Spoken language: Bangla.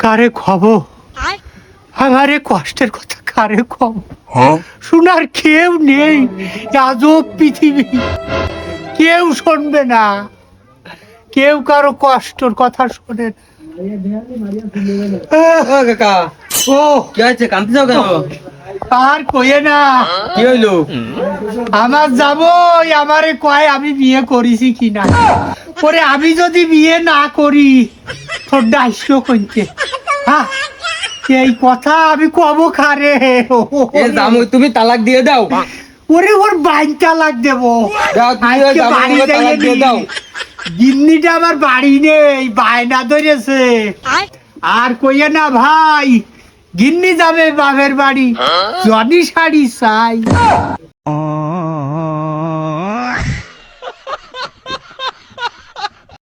কারে খবর আমারে কষ্টের কথা কারে খবর শোনার কেউ নেই আজব পৃথিবী কেউ শুনবে না কেউ কারো কষ্টর কথা শোনে না কাকা ও কি হয়েছে কাঁদতে যাও কেন আর কইে না কি হইলো আমার যাবই আমারে কয় আমি বিয়ে করেছি কিনা পরে আমি যদি বিয়ে না করি তোর ডাইসো কইতে হ্যাঁ এই কথা আমি কব খারে এ জামু তুমি তালাক দিয়ে দাও ওরে ওর বাইন তালাক দেবো দাও তুমি ওই জামুকে তালাক দিয়ে দাও গিন্নিটা আমার বাড়ি নেই বায়না ধরেছে আর কইয়ে না ভাই গিন্নি যাবে বাপের বাড়ি জনি শাড়ি চাই